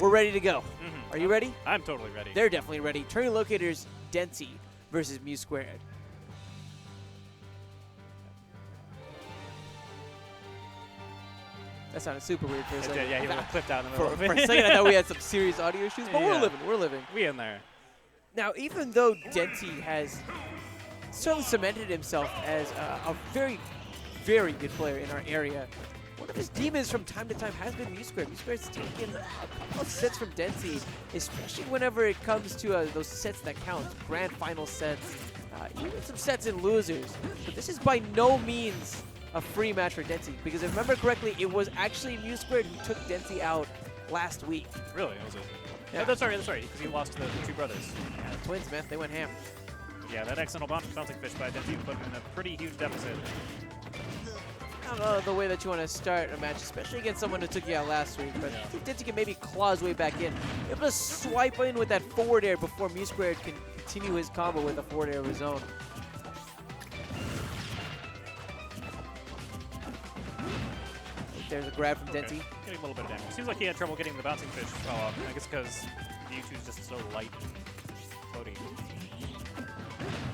we're ready to go. Are you ready? I'm totally ready. They're definitely ready. Turning Locators, Denti versus Mew². That sounded super weird for a second. Yeah, he was clipped out in the middle For a second, I thought we had some serious audio issues, but Yeah. we're living. We in there. Now, even though Denti has certainly cemented himself as a very, very good player in our area, one of his demons from time to time has been Mew². Mew²'s taken a couple of sets from Denti, especially whenever it comes to those sets that count, grand final sets, even some sets in losers. But this is by no means a free match for Denti, because if I remember correctly, it was actually Mew² who took Denti out last week. Really? Was it? Yeah. Oh, that's right, because he lost to the two brothers. Yeah, the twins, man, they went ham. Yeah, that accidental bouncing fish by Denti put him in a pretty huge deficit. I don't know the way that you want to start a match, especially against someone who took you out last week, but I think Denti can maybe claw his way back in. Able to swipe in with that forward air before Mew² can continue his combo with a forward air of his own. There's a grab from Denti. Getting a little bit of damage. Seems like he had trouble getting the bouncing fish off. I guess because Mewtwo's just so light and floaty.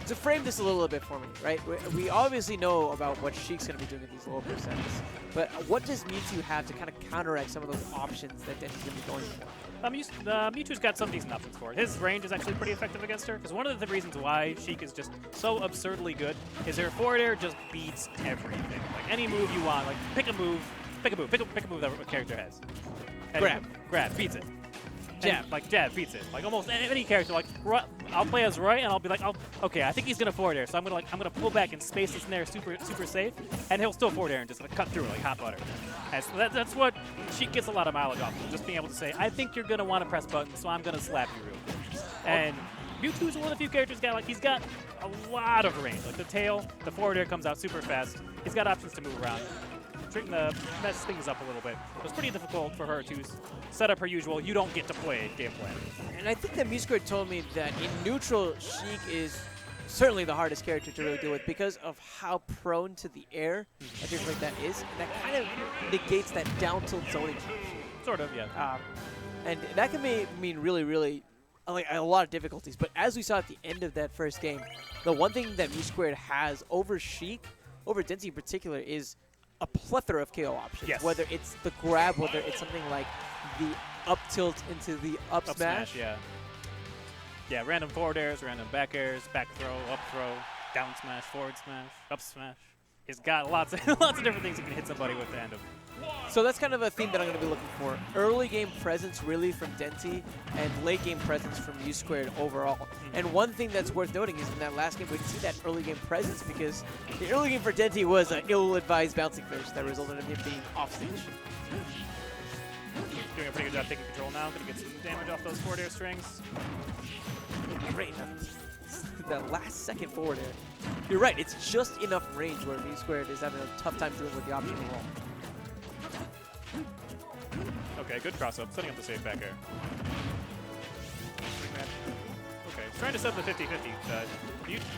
To frame this a little bit for me, right? We obviously know about what Sheik's going to be doing in these lower percents, but what does Mewtwo have to kind of counteract some of those options that Denti's going to be going for? Mewtwo's got some decent options for it. His range is actually pretty effective against her, because one of the reasons why Sheik is just so absurdly good is her forward air just beats everything. Like any move you want, like pick a move that a character has. Grab, beats it. Jab beats it. Like almost any character, like I'll play as right, and I'll be like, okay, I think he's gonna forward air, so I'm gonna pull back and space this snare super safe, and he'll still forward air and just cut through it like hot butter. And so that's what she gets a lot of mileage off of, just being able to say, I think you're gonna want to press buttons, so I'm gonna slap you real quick. And Mewtwo's one of the few characters he's got a lot of range. Like the tail, the forward air comes out super fast. He's got options to move around. Mess things up a little bit. It was pretty difficult for her to set up her usual, you don't get to play game plan. And I think that Mew² told me that in neutral, Sheik is certainly the hardest character to really deal with because of how prone to the air a character like that is. And that kind of negates that down tilt zoning. Sort of, yeah. And that can mean really, really like a lot of difficulties. But as we saw at the end of that first game, the one thing that Mew² has over Sheik, over Denti in particular, is a plethora of KO options. Yes. Whether it's the grab, whether it's something like the up tilt into the up smash. Yeah, random forward airs, random back airs, back throw, up throw, down smash, forward smash, up smash. He's got lots of different things he can hit somebody with the end of. So that's kind of a theme that I'm going to be looking for. Early game presence really from Denti, and late game presence from Mew² overall. And one thing that's worth noting is in that last game we didn't see that early game presence because the early game for Denti was an ill-advised bouncing fish that resulted in him being off stage. Doing a pretty good job taking control now. Going to get some damage off those forward air strings. Great. That last second forward air. You're right, it's just enough range where Mew² is having a tough time dealing with the option roll. Okay, good cross up, setting up the safe back air. Okay, trying to set up the 50-50.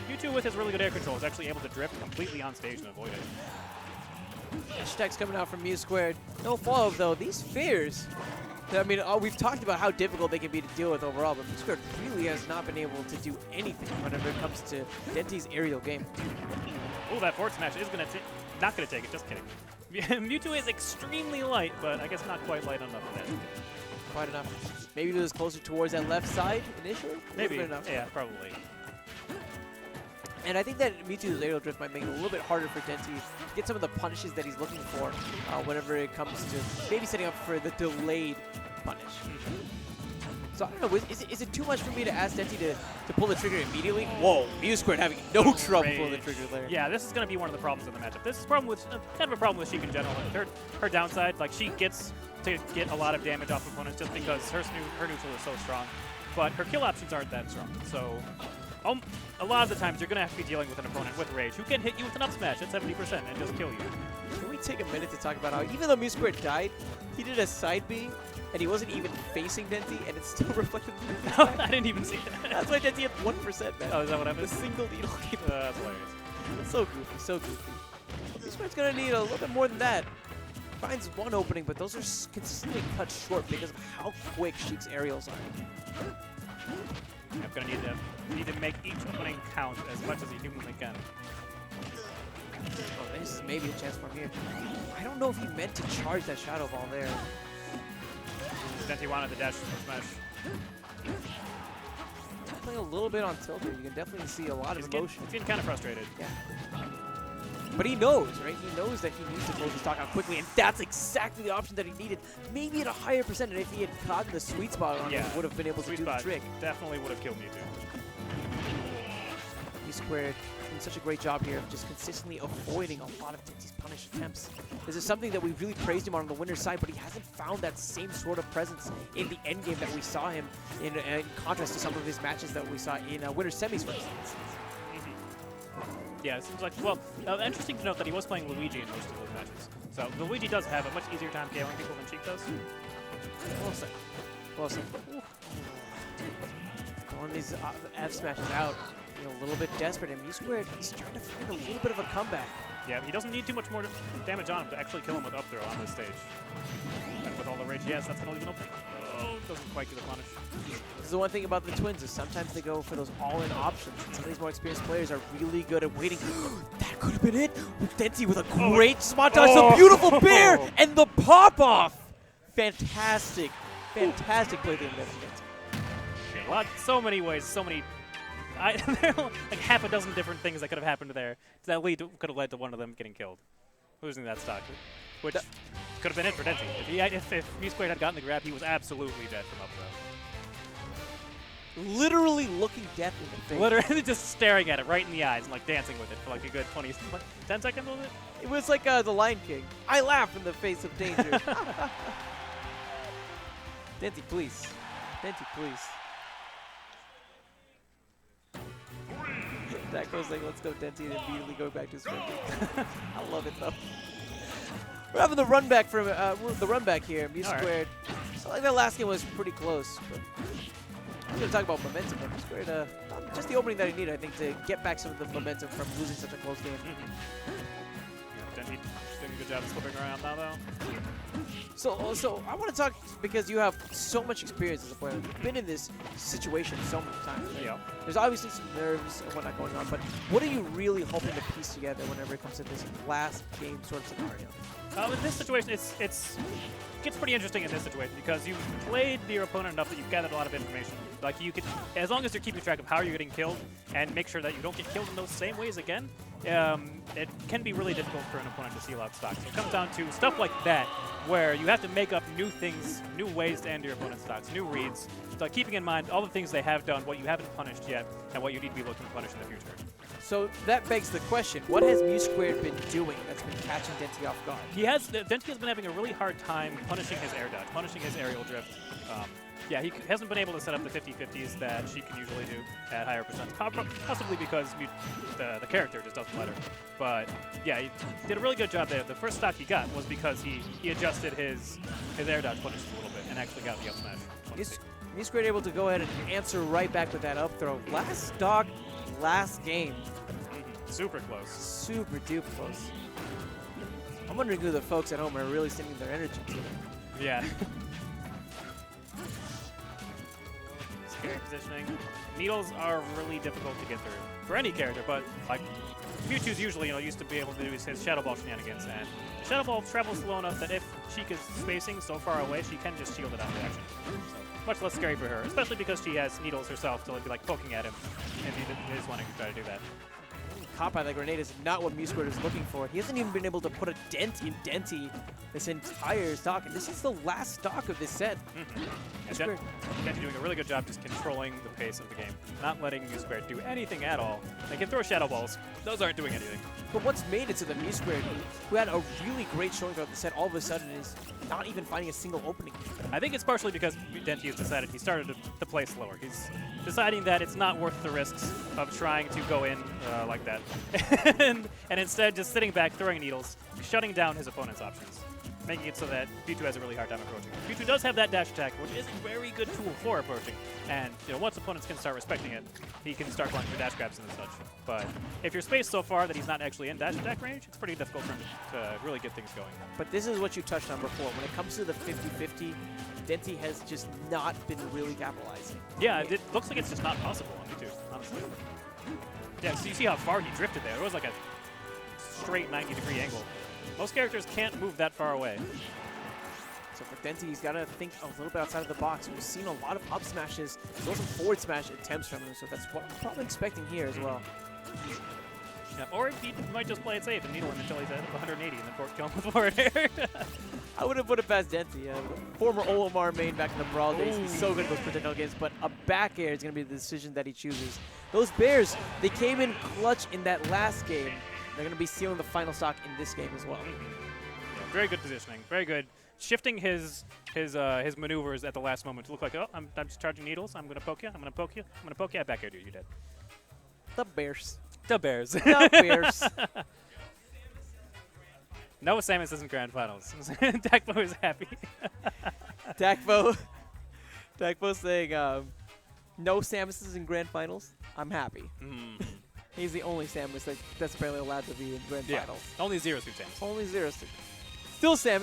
Mewtwo with his really good air control is actually able to drift completely on stage and avoid it. Hashtags coming out from Mew². No follow-up though. These fears, I mean, we've talked about how difficult they can be to deal with overall, but Mew² really has not been able to do anything whenever it comes to Denti's aerial game. Oh, that forward smash is not gonna take it. Just kidding. Mewtwo is extremely light, but I guess not quite light enough for that. Quite enough. Maybe it was closer towards that left side initially. Maybe. Enough. Yeah, probably. And I think that Mewtwo's aerial drift might make it a little bit harder for Denti to get some of the punishes that he's looking for whenever it comes to maybe setting up for the delayed punish. So I don't know, is it too much for me to ask Denti to pull the trigger immediately? Whoa, Mew² having no trouble pulling the trigger there. Yeah, this is going to be one of the problems in the matchup. This is kind of a problem with Sheik in general. Her downside, like she gets to get a lot of damage off opponents just because her neutral is so strong, but her kill options aren't that strong. So a lot of the times you're going to have to be dealing with an opponent with rage who can hit you with an up smash at 70% and just kill you. Can we take a minute to talk about how even though Mew² died, he did a side B and he wasn't even facing Denti, and it's still reflected in the I didn't even see that. That's why Denti had 1%, man. Oh, is that what happened? The single needle game. That's hilarious. It's so goofy, so goofy. Mew²'s going to need a little bit more than that. finds one opening, but those are consistently cut short because of how quick Sheik's aerials are. I'm gonna need to make each opening count as much as he humanly can. Oh, this is maybe a chance for him here. I don't know if he meant to charge that Shadow Ball there. Denti wanted the dash smash. Playing a little bit on tilt here. You can definitely see a lot of emotion. He's getting kind of frustrated. Yeah. But he knows, right? He knows that he needs to close the stock out quickly, and that's exactly the option that he needed. Maybe at a higher percentage, if he had caught the sweet spot on it, would have been able to do the trick. Definitely would have killed Mewtwo. Mew² doing such a great job here of just consistently avoiding a lot of Denti's punish attempts. This is something that we really praised him on the winner's side, but he hasn't found that same sort of presence in the end game that we saw him in contrast to some of his matches that we saw in winner's semis, for instance. Yeah, it seems like, well, interesting to note that he was playing Luigi in most of those matches. So Luigi does have a much easier time KOing people than Sheik does. Close. Close. Throwing these F smashes out, you know, a little bit desperate, and Mew², he's trying to find a little bit of a comeback. Yeah, he doesn't need too much more damage on him to actually kill him with up throw on this stage. And with all the rage he has, that's going to leave an opening. Oh, doesn't quite get the punish. This is the one thing about the Twins is sometimes they go for those all-in options. And some of these more experienced players are really good at waiting. That could have been it. With Denti with a great spot dodge, the beautiful bear, and the pop-off. Fantastic, fantastic play there, Denti. So many ways, so many. Like half a dozen different things that could have happened there that could have led to one of them getting killed, losing that stock, which could have been it for Denti. If Mew² had gotten the grab, he was absolutely dead from up throw. Literally looking death in the face. Literally just staring at it right in the eyes and like dancing with it for like a good 10 seconds was it? It was like the Lion King. I laugh in the face of danger. Denti, please. Denti, please. That goes like, let's go Denti, and immediately go back to sprinting. I love it though. We're having the run back from here. Mew². So like that last game was pretty close. But I'm gonna talk about momentum. But Mew², just the opening that he needed, I think, to get back some of the momentum from losing such a close game. Yeah, Denti doing a good job of slipping around now though. So I want to talk because you have so much experience as a player. You've been in this situation so many times. Right? Yeah. There's obviously some nerves and whatnot going on, but what are you really hoping to piece together whenever it comes to this last game sort of scenario? In this situation, it gets pretty interesting in this situation because you've played your opponent enough that you've gathered a lot of information. Like you could, as long as you're keeping track of how you're getting killed and make sure that you don't get killed in those same ways again, it can be really difficult for an opponent to seal out stock. So it comes down to stuff like that, where you have to make up new things, new ways to end your opponent's stocks, new reads, so keeping in mind all the things they have done, what you haven't punished yet, and what you need to be looking to punish in the future. So that begs the question, what has Mew² been doing that's been catching Denti off guard? Denti has been having a really hard time punishing his air dodge, punishing his aerial drift. Yeah, he hasn't been able to set up the 50-50s that she can usually do at higher percents, possibly because the character just doesn't let her. But yeah, he did a really good job there. The first stock he got was because he adjusted his air dodge punishes a little bit and actually got the up smash. Mew² able to go ahead and answer right back with that up throw. Last stock, last game. Super close. Super duper close. I'm wondering who the folks at home are really sending their energy to. Yeah. Scary positioning. Needles are really difficult to get through for any character, but like Mewtwo's usually used to be able to do his Shadow Ball shenanigans, and Shadow Ball travels slow enough that if Sheik is spacing so far away, she can just shield it out of action. So much less scary for her, especially because she has needles herself to be like poking at him, and he is wanting to try to do that. Caught by the grenade is not what Mew² is looking for. He hasn't even been able to put a dent in Denti this entire stock, and this is the last stock of this set. Denti doing a really good job just controlling the pace of the game, not letting Mew² do anything at all. They can throw Shadow Balls. Those aren't doing anything. But what's made it to the Mew² who had a really great showing throughout the set, all of a sudden is not even finding a single opening. I think it's partially because Denti has decided he started to play slower. He's deciding that it's not worth the risks of trying to go in like that. and instead just sitting back, throwing needles, shutting down his opponent's options. making it so that Mewtwo has a really hard time approaching. Mewtwo does have that dash attack, which is a very good tool for approaching. And once opponents can start respecting it, he can start going for dash grabs and such. But if you're spaced so far that he's not actually in dash attack range, it's pretty difficult for him to really get things going. But this is what you touched on before. When it comes to the 50-50, Denti has just not been really capitalizing. Yeah, it looks like it's just not possible on Mewtwo, honestly. Yeah, so you see how far he drifted there. It was like a straight 90-degree angle. Most characters can't move that far away. So for Denti, he's got to think a little bit outside of the box. We've seen a lot of up smashes, as well as some forward smash attempts from him, so that's what I'm probably expecting here as well. Yeah, or he might just play it safe and needle him until he's at 180 and then kill him with forward air. I wouldn't put it past Denti. Former Olimar main back in the Brawl days. He's so good at those projectile games, but a back air is going to be the decision that he chooses. Those Bears, they came in clutch in that last game. They're going to be sealing the final stock in this game as well. Yeah, very good positioning. Very good. Shifting his maneuvers at the last moment to look like, oh, I'm just charging needles. I'm going to poke you. I'm going to poke you. I'm going to poke you. I back air you. You're dead. The Bears. The Bears. The Bears. No Samus isn't grand finals. Dakpo is happy. Dakpo saying, no Samus is in grand finals. I'm happy. He's the only Samus that's apparently allowed to be in grand finals. Only 0 Samus. Only 0. Still Samus.